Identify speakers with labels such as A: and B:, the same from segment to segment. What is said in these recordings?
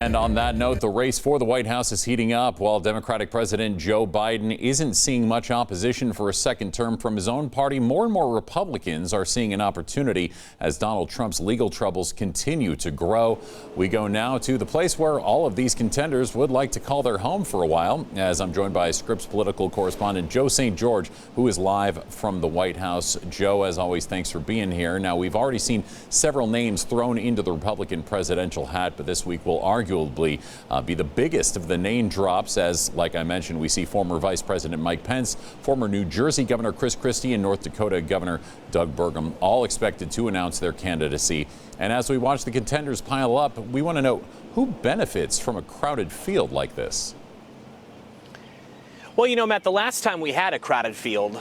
A: And on that note, the race for the White House is heating up while Democratic President Joe Biden isn't seeing much opposition for a second term from his own party. More and more Republicans are seeing an opportunity as Donald Trump's legal troubles continue to grow. We go now to the place where all of these contenders would like to call their home for a while, as I'm joined by Scripps political correspondent Joe St. George, who is live from the White House. Joe, as always, thanks for being here. Now, we've already seen several names thrown into the Republican presidential hat, but this week will arguably be the biggest of the name drops as, like I mentioned, we see former Vice President Mike Pence, former New Jersey Governor Chris Christie, and North Dakota Governor Doug Burgum, all expected to announce their candidacy. And as we watch the contenders pile up, we want to know who benefits from a crowded field like this.
B: Well, you know, Matt, the last time we had a crowded field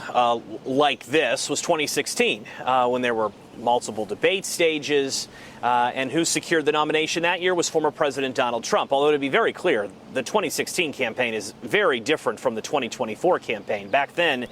B: like this was 2016, when there were multiple debate stages, and who secured the nomination that year was former President Donald Trump. Although, to be very clear, the 2016 campaign is very different from the 2024 campaign. Back then,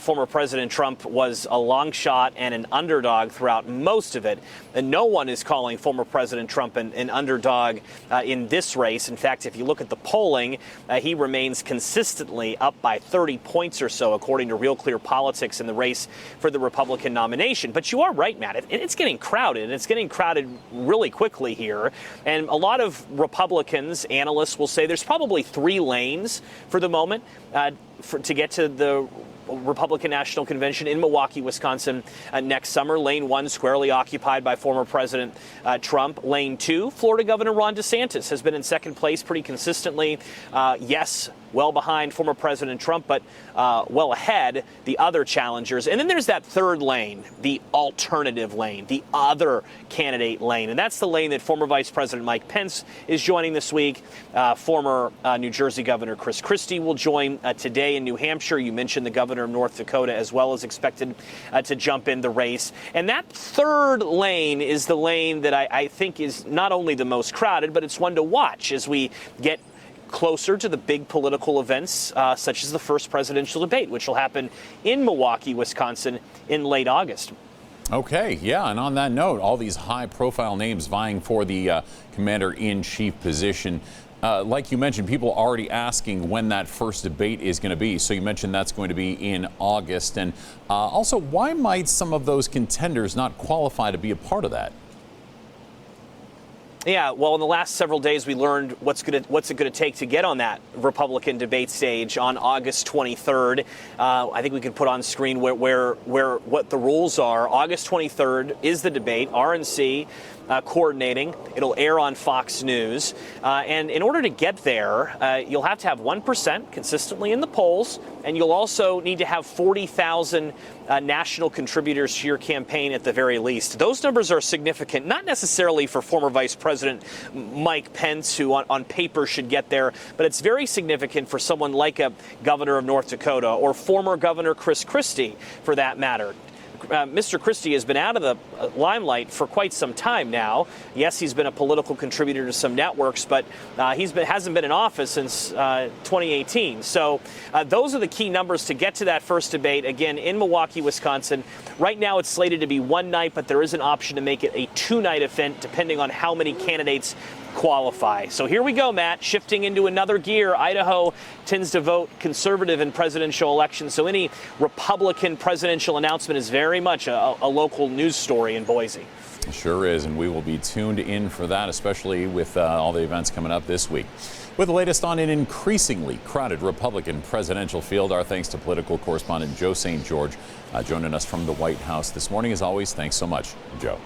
B: former President Trump was a long shot and an underdog throughout most of it. And no one is calling former President Trump an underdog in this race. In fact, if you look at the polling, he remains consistently up by 30 points or so, according to Real Clear Politics, in the race for the Republican nomination. But you are right, Matt. It's getting crowded, and it's getting crowded really quickly here. And a lot of Republicans, analysts will say there's probably 3 lanes for the moment to get to the Republican National Convention in Milwaukee, Wisconsin next summer. Lane 1 squarely occupied by former President Trump. Lane 2, Florida Governor Ron DeSantis has been in second place pretty consistently. Yes, well behind former President Trump, but well ahead the other challengers. And then there's that third lane, the alternative lane, the other candidate lane. And that's the lane that former Vice President Mike Pence is joining this week. Former New Jersey Governor Chris Christie will join today in New Hampshire. You mentioned the governor of North Dakota as well, is expected to jump in the race. And that third lane is the lane that I think is not only the most crowded, but it's one to watch as we get closer to the big political events, such as the first presidential debate, which will happen in Milwaukee, Wisconsin in late August.
A: Okay, yeah, and on that note, all these high-profile names vying for the commander-in-chief position. Like you mentioned, people are already asking when that first debate is going to be. So you mentioned that's going to be in August. And also, why might some of those contenders not qualify to be a part of that?
B: Yeah, well, in the last several days, we learned what's it going to take to get on that Republican debate stage on August 23rd. I think we could put on screen what the rules are. August 23rd is the debate. RNC coordinating. It'll air on Fox News. And in order to get there, you'll have to have 1% consistently in the polls, and you'll also need to have 40,000 national contributors to your campaign at the very least. Those numbers are significant, not necessarily for former Vice President Mike Pence, who on paper should get there, but it's very significant for someone like a governor of North Dakota or former Governor Chris Christie, for that matter. Mr. Christie has been out of the limelight for quite some time now. Yes, he's been a political contributor to some networks, but hasn't been in office since 2018. So those are the key numbers to get to that first debate, again, in Milwaukee, Wisconsin. Right now it's slated to be one night, but there is an option to make it a 2-night event, depending on how many candidates qualify. So here we go, Matt, shifting into another gear. Idaho tends to vote conservative in presidential elections, so any Republican presidential announcement is very much a local news story in Boise.
A: It sure is, and we will be tuned in for that, especially with all the events coming up this week. With the latest on an increasingly crowded Republican presidential field, our thanks to political correspondent Joe St. George joining us from the White House this morning. As always, thanks so much, Joe.